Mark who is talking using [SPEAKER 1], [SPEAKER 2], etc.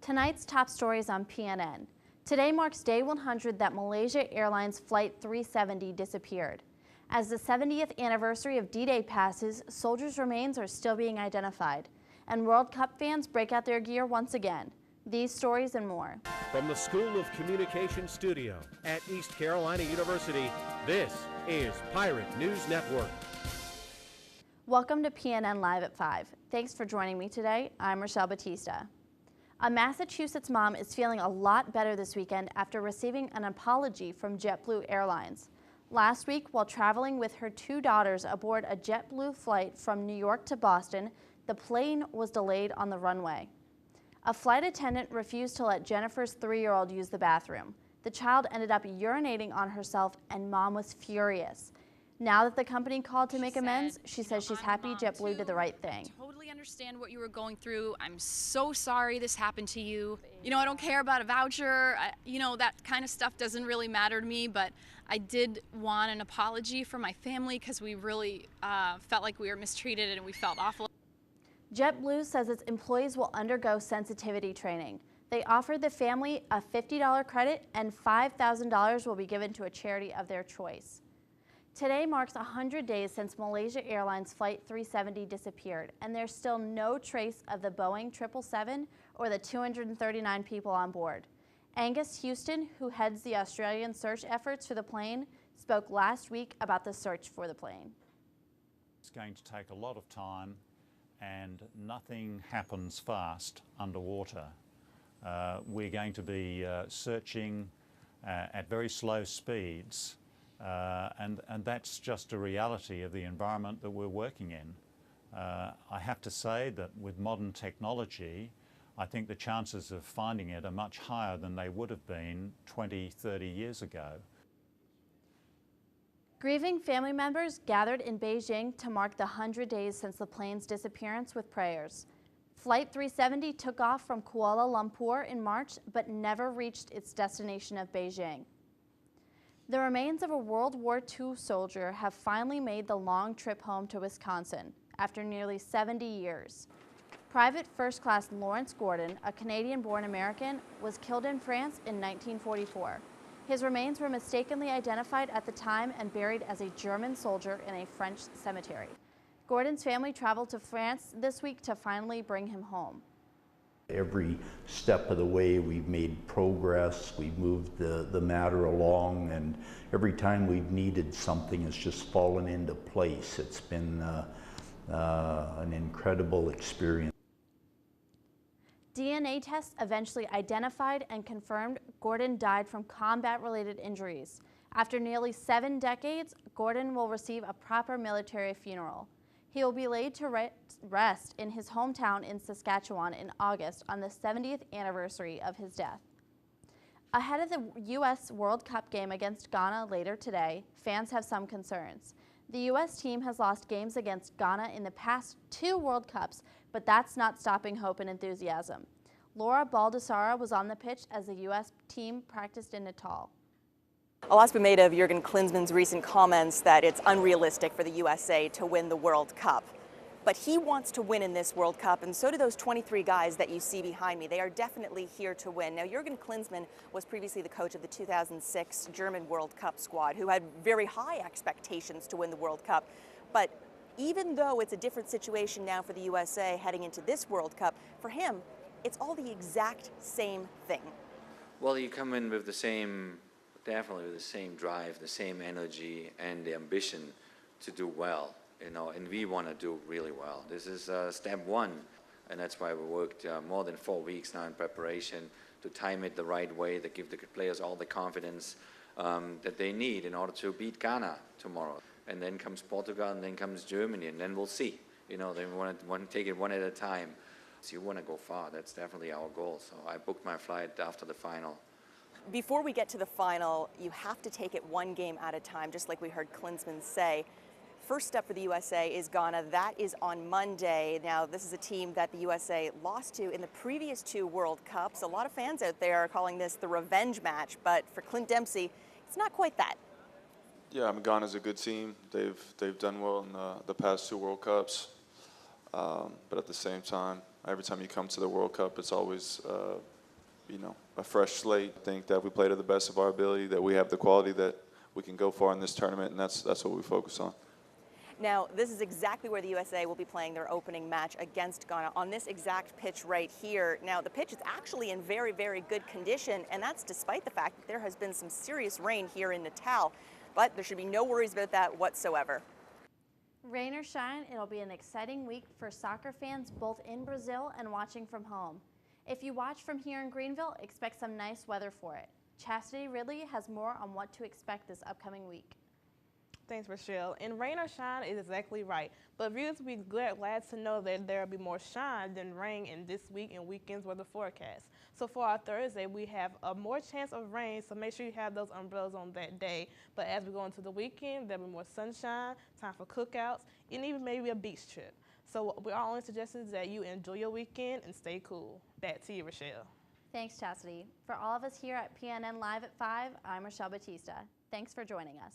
[SPEAKER 1] Tonight's top stories on PNN. Today marks day 100 that Malaysia Airlines Flight 370 disappeared. As the 70th anniversary of D-Day passes, soldiers' remains are still being identified. And World Cup fans break out their gear once again. These stories and more.
[SPEAKER 2] From the School of Communication Studio at East Carolina University, this is Pirate News Network.
[SPEAKER 1] Welcome to PNN Live at 5. Thanks for joining me today. I'm Richelle Batista. A Massachusetts mom is feeling a lot better this weekend after receiving an apology from JetBlue Airlines. Last week, while traveling with her two daughters aboard a JetBlue flight from New York to Boston, the plane was delayed on the runway. A flight attendant refused to let Jennifer's 3-year-old use the bathroom. The child ended up urinating on herself, and mom was furious. Now that the company called to make amends, she says she's happy JetBlue did the right thing.
[SPEAKER 3] I totally understand what you were going through. I'm so sorry this happened to you. You know, I don't care about a voucher. That kind of stuff doesn't really matter to me, but I did want an apology from my family because we really felt like we were mistreated and we felt awful.
[SPEAKER 1] JetBlue says its employees will undergo sensitivity training. They offered the family a $50 credit and $5,000 will be given to a charity of their choice. Today marks 100 days since Malaysia Airlines Flight 370 disappeared, and there's still no trace of the Boeing 777 or the 239 people on board. Angus Houston, who heads the Australian search efforts for the plane, spoke last week about the search for the plane.
[SPEAKER 4] It's going to take a lot of time, and nothing happens fast underwater. We're going to be searching at very slow speeds. And that's just a reality of the environment that we're working in. I have to say that with modern technology, I think the chances of finding it are much higher than they would have been 20, 30 years ago.
[SPEAKER 1] Grieving family members gathered in Beijing to mark the 100 days since the plane's disappearance with prayers. Flight 370 took off from Kuala Lumpur in March, but never reached its destination of Beijing. The remains of a World War II soldier have finally made the long trip home to Wisconsin after nearly 70 years. Private First Class Lawrence Gordon, a Canadian-born American, was killed in France in 1944. His remains were mistakenly identified at the time and buried as a German soldier in a French cemetery. Gordon's family traveled to France this week to finally bring him home.
[SPEAKER 5] Every step of the way we've made progress, we've moved the matter along, and every time we've needed something, it's just fallen into place. It's been an incredible experience.
[SPEAKER 1] DNA tests eventually identified and confirmed Gordon died from combat-related injuries. After nearly 7 decades, Gordon will receive a proper military funeral. He will be laid to rest in his hometown in Saskatchewan in August on the 70th anniversary of his death. Ahead of the U.S. World Cup game against Ghana later today, fans have some concerns. The U.S. team has lost games against Ghana in the past 2 World Cups, but that's not stopping hope and enthusiasm. Laura Baldessara was on the pitch as the U.S. team practiced in Natal.
[SPEAKER 6] A lot's been made of Jurgen Klinsmann's recent comments that it's unrealistic for the USA to win the World Cup. But he wants to win in this World Cup, and so do those 23 guys that you see behind me. They are definitely here to win. Now, Jurgen Klinsmann was previously the coach of the 2006 German World Cup squad, who had very high expectations to win the World Cup. But even though it's a different situation now for the USA heading into this World Cup, for him, it's all the exact same thing.
[SPEAKER 7] Well, you come in with definitely with the same drive, the same energy, and the ambition to do well, and we want to do really well. This is step 1, and that's why we worked more than 4 weeks now in preparation to time it the right way, to give the players all the confidence that they need in order to beat Ghana tomorrow. And then comes Portugal, and then comes Germany, and then we'll see. Then we want to take it one at a time. So you want to go far, that's definitely our goal. So I booked my flight after the final.
[SPEAKER 6] Before we get to the final, you have to take it one game at a time, just like we heard Klinsmann say. First step for the USA is Ghana. That is on Monday. Now, this is a team that the USA lost to in the previous 2 World Cups. A lot of fans out there are calling this the revenge match, but for Clint Dempsey, it's not quite that.
[SPEAKER 8] Yeah, Ghana's a good team. They've done well in the past 2 World Cups. But at the same time, every time you come to the World Cup, it's always a fresh slate. I think that we play to the best of our ability, that we have the quality that we can go far in this tournament, and that's what we focus on.
[SPEAKER 6] Now, this is exactly where the USA will be playing their opening match against Ghana, on this exact pitch right here. Now, the pitch is actually in very, very good condition, and that's despite the fact that there has been some serious rain here in Natal. But there should be no worries about that whatsoever.
[SPEAKER 1] Rain or shine, it'll be an exciting week for soccer fans both in Brazil and watching from home. If you watch from here in Greenville, expect some nice weather for it. Chastity Ridley has more on what to expect this upcoming week.
[SPEAKER 9] Thanks, Richelle. And rain or shine is exactly right. But viewers will be glad to know that there will be more shine than rain in this week and weekend's weather forecast. So for our Thursday, we have a more chance of rain, so make sure you have those umbrellas on that day. But as we go into the weekend, there'll be more sunshine, time for cookouts, and even maybe a beach trip. So our only suggestion is that you enjoy your weekend and stay cool. Back to you, Richelle.
[SPEAKER 1] Thanks, Chastity. For all of us here at PNN Live at 5, I'm Richelle Batista. Thanks for joining us.